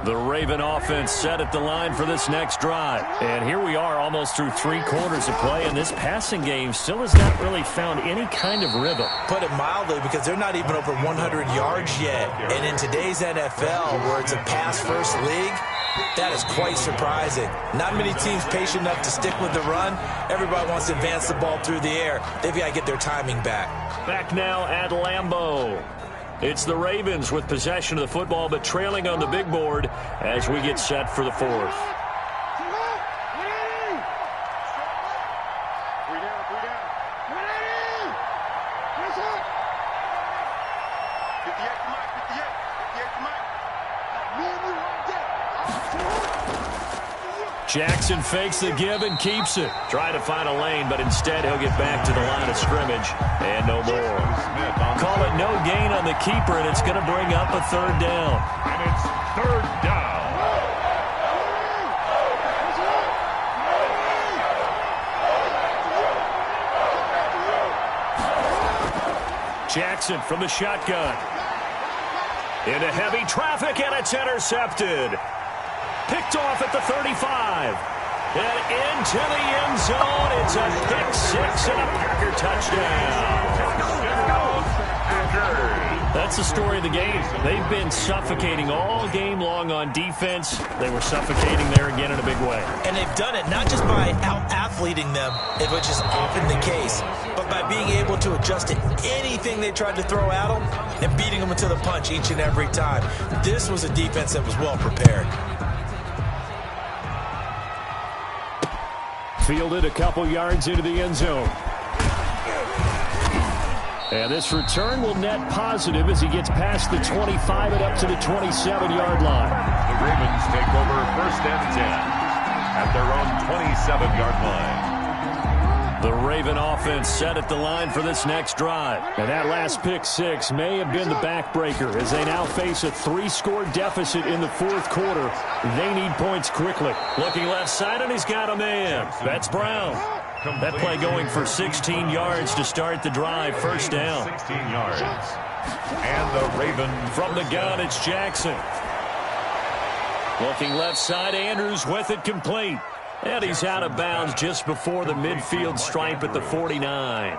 The Raven offense set at the line for this next drive. And here we are almost through 3 quarters of play, and this passing game still has not really found any kind of rhythm. Put it mildly, because they're not even over 100 yards yet. And in today's NFL, where it's a pass-first league, That is quite surprising. Not many teams patient enough to stick with the run. Everybody wants to advance the ball through the air. They've got to get their timing back. Back now at Lambeau. It's the Ravens with possession of the football, but trailing on the big board as we get set for the fourth. Jackson fakes the give and keeps it. Trying to find a lane, but instead he'll get back to the line of scrimmage. And no more. Call it no gain on the keeper, and it's going to bring up a third down. And it's third down. Jackson from the shotgun. Into heavy traffic, and it's intercepted. Picked off at the 35. And into the end zone. It's a pick six and a Packer touchdown. That's the story of the game. They've been suffocating all game long on defense. They were suffocating there again in a big way. And they've done it not just by out-athleting them, which is often the case, but by being able to adjust to anything they tried to throw at them and beating them to the punch each and every time. This was a defense that was well prepared. Fielded a couple yards into the end zone. And this return will net positive as he gets past the 25 and up to the 27-yard line. The Ravens take over first and 10 at their own 27-yard line. The Raven offense set at the line for this next drive. And that last pick six may have been the backbreaker as they now face a 3-score deficit in the fourth quarter. They need points quickly. Looking left side, and he's got a man. That's Brown. That play going for 16 yards to start the drive. First down. 16 yards. And the Raven from the gun, it's Jackson. Looking left side, Andrews with it complete. And he's out of bounds just before the midfield stripe at the 49.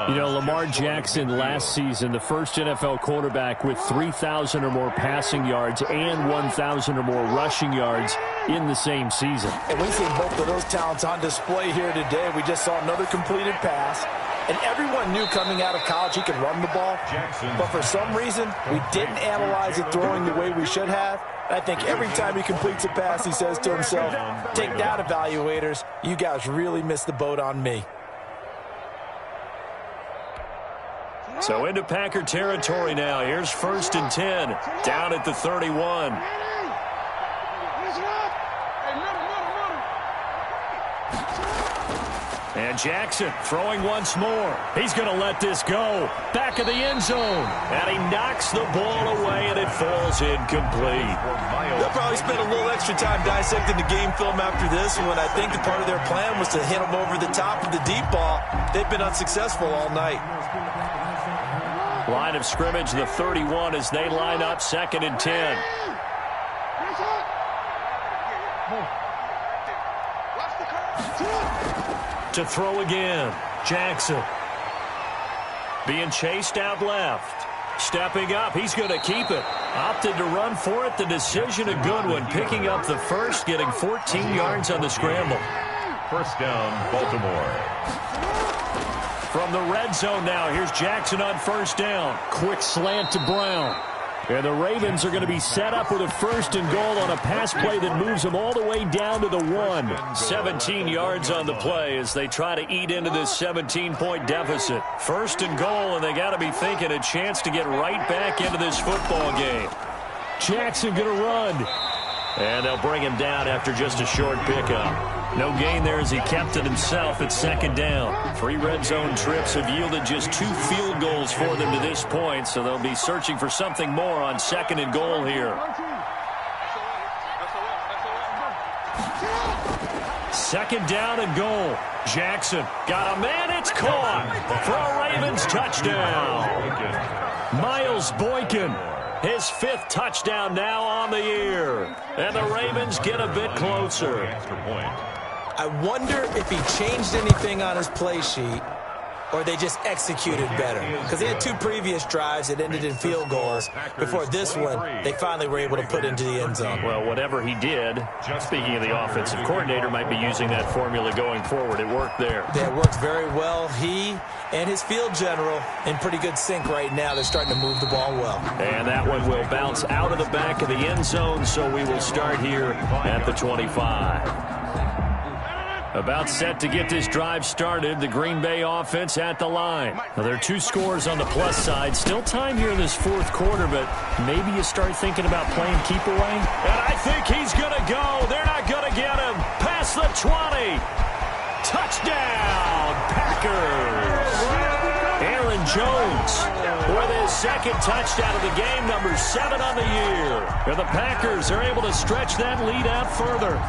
You know, Lamar Jackson last season, the first NFL quarterback with 3,000 or more passing yards and 1,000 or more rushing yards in the same season. And we see both of those talents on display here today. We just saw another completed pass. And everyone knew coming out of college he could run the ball. But for some reason, we didn't analyze it throwing the way we should have. I think every time he completes a pass, he says to himself, take that, evaluators. You guys really missed the boat on me. So into Packer territory now. Here's first and 10. Down at the 31. And Jackson throwing once more. He's going to let this go. Back of the end zone. And he knocks the ball away, and it falls incomplete. They'll probably spend a little extra time dissecting the game film after this one. I think the part of their plan was to hit them over the top of the deep ball. They've been unsuccessful all night. Line of scrimmage, the 31, as they line up second and 10. To throw again, Jackson. Being chased out left. Stepping up, he's going to keep it. Opted to run for it. The decision a good one. Picking up the first, getting 14 yards on the scramble. First down, Baltimore. From the red zone now, here's Jackson on first down. Quick slant to Brown. And the Ravens are going to be set up with a first and goal on a pass play that moves them all the way down to the 1. 17 yards on the play as they try to eat into this 17-point deficit. First and goal, and they got to be thinking a chance to get right back into this football game. Jackson going to run. And they'll bring him down after just a short pickup. No gain there as he kept it himself at second down. 3 red zone trips have yielded just 2 field goals for them to this point, so they'll be searching for something more on second and goal here. Second down and goal. Jackson got a man. It's caught for a Ravens touchdown. Miles Boykin. His 5th touchdown now on the year. And the Ravens get a bit closer. I wonder if he changed anything on his play sheet or they just executed better? Because they had 2 previous drives that ended in field goals. Before this one, they finally were able to put into the end zone. Well, whatever he did, speaking of the offensive coordinator, might be using that formula going forward. It worked there. Yeah, it worked very well. He and his field general in pretty good sync right now. They're starting to move the ball well. And that one will bounce out of the back of the end zone, so we will start here at the 25. About set to get this drive started, the Green Bay offense at the line. Now, there are 2 scores on the plus side. Still time here in this 4th quarter, but maybe you start thinking about playing keep away. And I think he's going to go. They're not going to get him. Past the 20. Touchdown, Packers. Aaron Jones with his 2nd touchdown of the game, number 7 on the year. And the Packers are able to stretch that lead out further.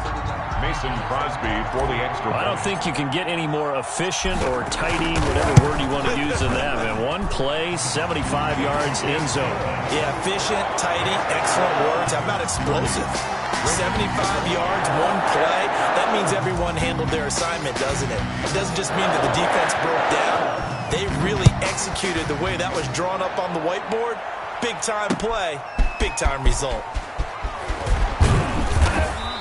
Mason Crosby for the extra point. I don't think you can get any more efficient or tidy, whatever word you want to use in that. And one play, 75 yards end zone. Yeah, efficient, tidy, excellent words. How about explosive? 75 yards, one play. That means everyone handled their assignment, doesn't it? It doesn't just mean that the defense broke down. They really executed the way that was drawn up on the whiteboard. Big-time play, big-time result.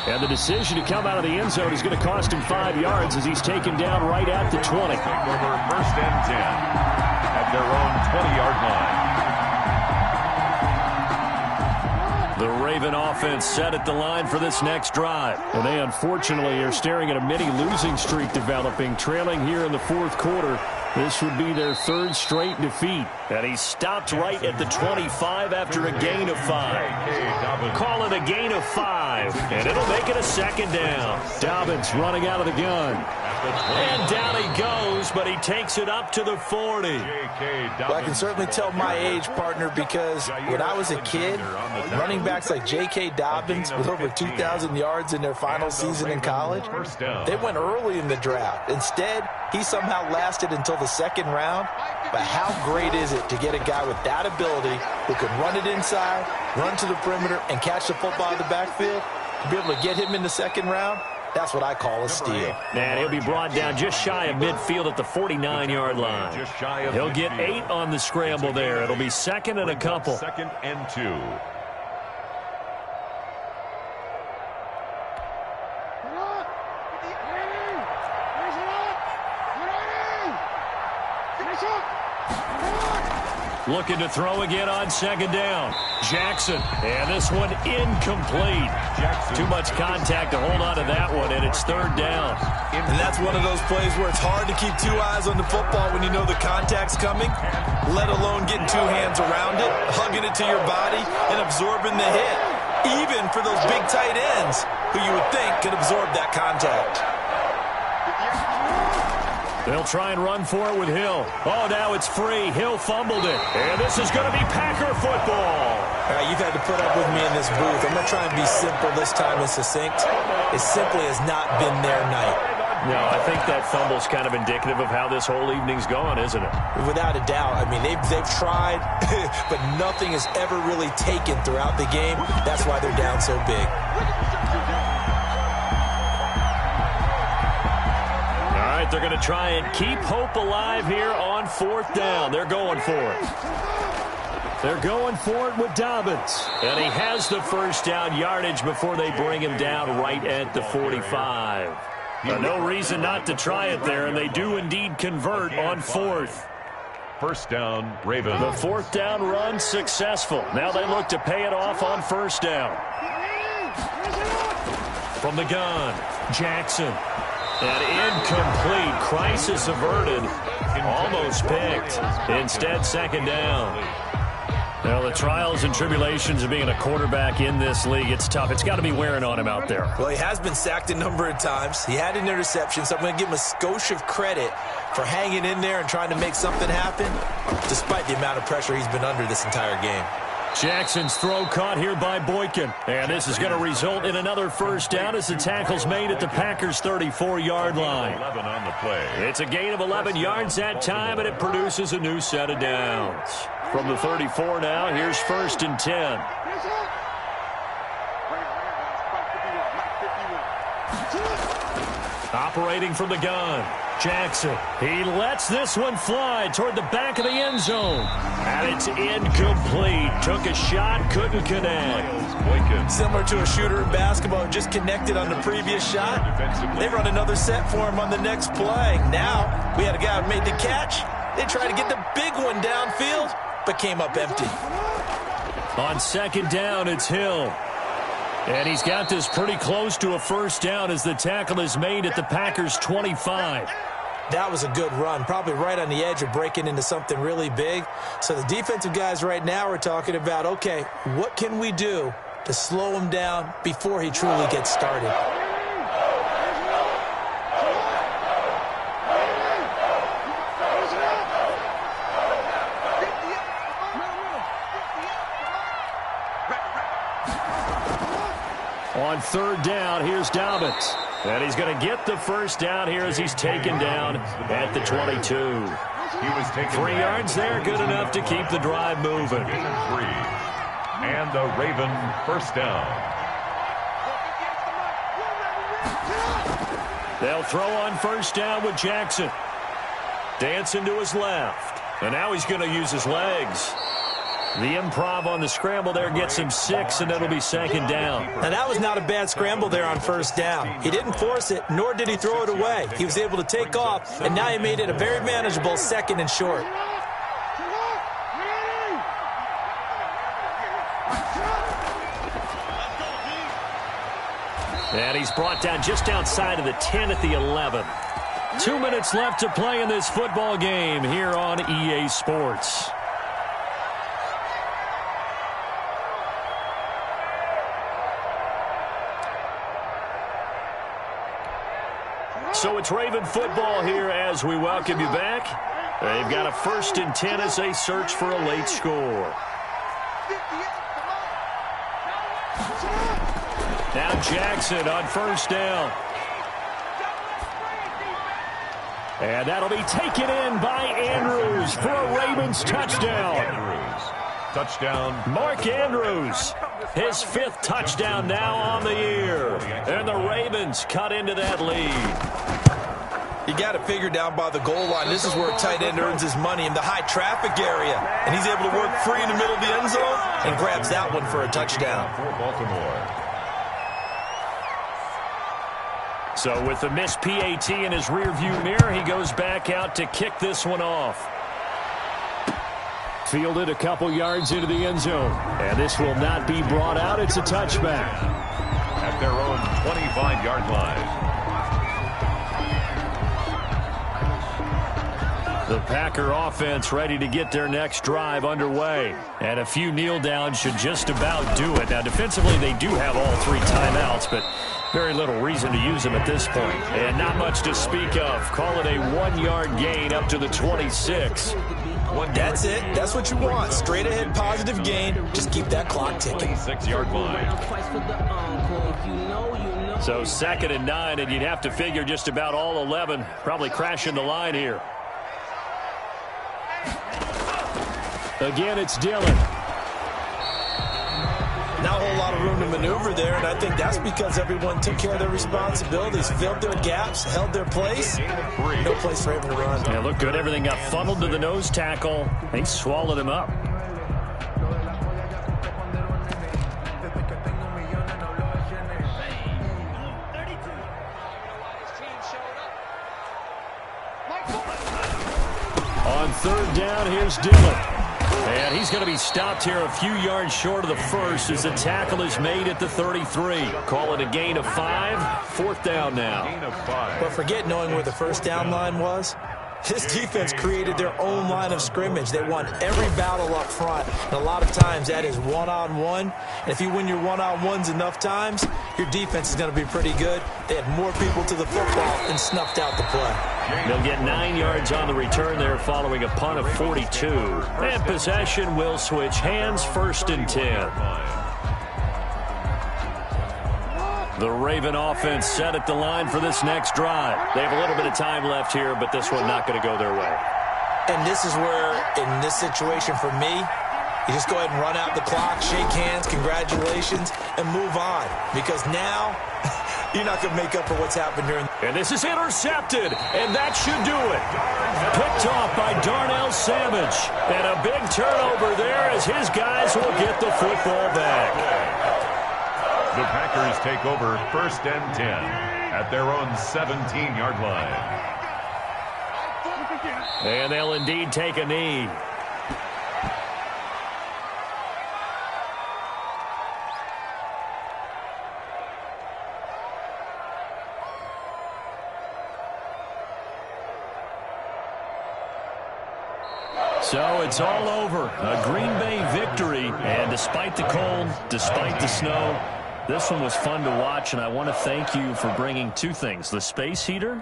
And the decision to come out of the end zone is going to cost him 5 yards as he's taken down right at the 20. Take over 1st and 10 at their own 20-yard line. The Raven offense set at the line for this next drive. And they unfortunately are staring at a mini losing streak developing, trailing here in the 4th quarter. This would be their 3rd straight defeat. And he stopped right at the 25 after a gain of 5. Call it a gain of 5. And it'll make it a 2nd down. Dobbins running out of the gun. And down he goes, but he takes it up to the 40. Well, I can certainly tell my age, partner, because when I was a kid, running backs like J.K. Dobbins with over 2,000 yards in their final season in college, they went early in the draft. Instead, he somehow lasted until the 2nd round. But how great is it to get a guy with that ability who can run it inside, run to the perimeter, and catch the football in the backfield? To be able to get him in the 2nd round, that's what I call a steal. And he'll be brought down just shy of midfield at the 49-yard line. He'll get 8 on the scramble there. It'll be 2nd and a couple. 2nd and 2. Looking to throw again on 2nd down. Jackson, and this one incomplete. Too much contact to hold on to that one, and it's 3rd down. And that's one of those plays where it's hard to keep 2 eyes on the football when you know the contact's coming, let alone getting 2 hands around it, hugging it to your body, and absorbing the hit, even for those big tight ends who you would think could absorb that contact. They'll try and run for it with Hill. Oh, now it's free. Hill fumbled it. And this is going to be Packer football. All right, you've had to put up with me in this booth. I'm going to try and be simple this time and succinct. It simply has not been their night. No, I think that fumble's kind of indicative of how this whole evening's gone, isn't it? Without a doubt. I mean, they've tried, but nothing has ever really taken throughout the game. That's why they're down so big. They're going to try and keep hope alive here on 4th down. They're going for it. They're going for it with Dobbins. And he has the 1st down yardage before they bring him down right at the 45. No reason not to try it there, and they do indeed convert on 4th. 1st down, Ravens. The 4th down run successful. Now they look to pay it off on 1st down. From the gun, Jackson. And incomplete. Crisis averted. Almost picked. Instead, 2nd down. Now, the trials and tribulations of being a quarterback in this league, it's tough. It's got to be wearing on him out there. Well, he has been sacked a number of times. He had an interception, so I'm going to give him a skosh of credit for hanging in there and trying to make something happen, despite the amount of pressure he's been under this entire game. Jackson's throw caught here by Boykin. And this is going to result in another 1st down as the tackle's made at the Packers' 34-yard line. 11 on the play. It's a gain of 11 yards that time, and it produces a new set of downs. From the 34 now, here's 1st and 10. Operating from the gun, Jackson. He lets this one fly toward the back of the end zone. And it's incomplete. Took a shot, couldn't connect. Similar to a shooter in basketball who just connected on the previous shot. They run another set for him on the next play. Now, we had a guy who made the catch. They tried to get the big one downfield, but came up empty. On second down, it's Hill. And he's got this pretty close to a first down as the tackle is made at the Packers' 25. That was a good run, probably right on the edge of breaking into something really big. So the defensive guys right now are talking about, okay, what can we do to slow him down before he truly gets started? On third down, here's Dobbins. And he's going to get the first down here as he's taken down at the 22. He was taken 3 yards there, good enough to keep the drive moving. 3. And the Raven first down. They'll throw on first down with Jackson. Dancing to his left. And now he's going to use his legs. The improv on the scramble there gets him 6, and it'll be second down. Now, that was not a bad scramble there on first down. He didn't force it, nor did he throw it away. He was able to take off, and now he made it a very manageable second and short. And he's brought down just outside of the 10 at the 11. 2 minutes left to play in this football game here on EA Sports. So it's Raven football here as we welcome you back. They've got a 1st and 10 as they search for a late score. Now Jackson on first down. And that'll be taken in by Andrews for a Ravens touchdown. Touchdown. Mark Andrews, his 5th touchdown now on the year. And the Ravens cut into that lead. You got it figured down by the goal line. This is where a tight end earns his money in the high traffic area. And he's able to work free in the middle of the end zone and grabs that one for a touchdown. For Baltimore. So with the missed PAT in his rearview mirror, he goes back out to kick this one off. Fielded a couple yards into the end zone. And this will not be brought out. It's a touchback. At their own 25-yard line. The Packer offense ready to get their next drive underway. And a few kneel downs should just about do it. Now, defensively, they do have all 3 timeouts, but very little reason to use them at this point. And not much to speak of. Call it a 1-yard gain up to the 26. That's it. That's what you want. Straight ahead positive gain. Just keep that clock ticking. 26-yard line. So 2nd and 9, and you'd have to figure just about all 11 probably crashing the line here. Again, it's Dillon. Not a whole lot of room to maneuver there, and I think that's because everyone took care of their responsibilities, filled their gaps, held their place. No place for him to run. Yeah, looked good. Everything got funneled to the nose tackle. They swallowed him up. On third down, here's Dillon. And he's going to be stopped here a few yards short of the first as the tackle is made at the 33. Call it a gain of 5. 4th down now. Gain of 5. But forget knowing where the first down line was. This defense created their own line of scrimmage. They won every battle up front. And a lot of times that is one-on-one. And if you win your one-on-ones enough times, your defense is going to be pretty good. They had more people to the football and snuffed out the play. They'll get 9 yards on the return there following a punt of 42. And possession will switch hands, 1st and 10. The Raven offense set at the line for this next drive. They have a little bit of time left here, but this one not going to go their way. And this is where, in this situation for me, you just go ahead and run out the clock, shake hands, congratulations, and move on. Because now You're not going to make up for what's happened during. And this is intercepted, and that should do it. Picked off by Darnell Savage. And a big turnover there as his guys will get the football back. The Packers take over 1st and 10 at their own 17-yard line. And they'll indeed take a knee. So it's all over. A Green Bay victory. And despite the cold, despite the snow, this one was fun to watch, and I want to thank you for bringing two things, the space heater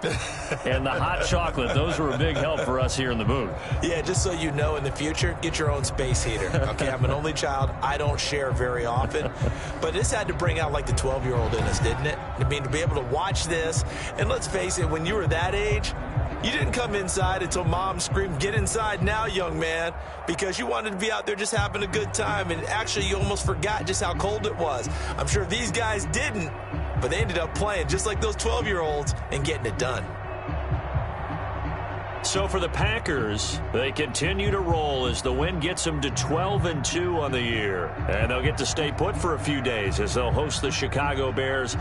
and the hot chocolate. Those were a big help for us here in the booth. Yeah, just so you know, in the future, get your own space heater. Okay, I'm an only child. I don't share very often. But this had to bring out, like, the 12-year-old in us, didn't it? I mean, to be able to watch this, and let's face it, when you were that age, you didn't come inside until Mom screamed, "Get inside now, young man," because you wanted to be out there just having a good time, and actually you almost forgot just how cold it was. I'm sure these guys didn't, but they ended up playing just like those 12-year-olds and getting it done. So for the Packers, they continue to roll as the win gets them to 12-2 on the year. And they'll get to stay put for a few days as they'll host the Chicago Bears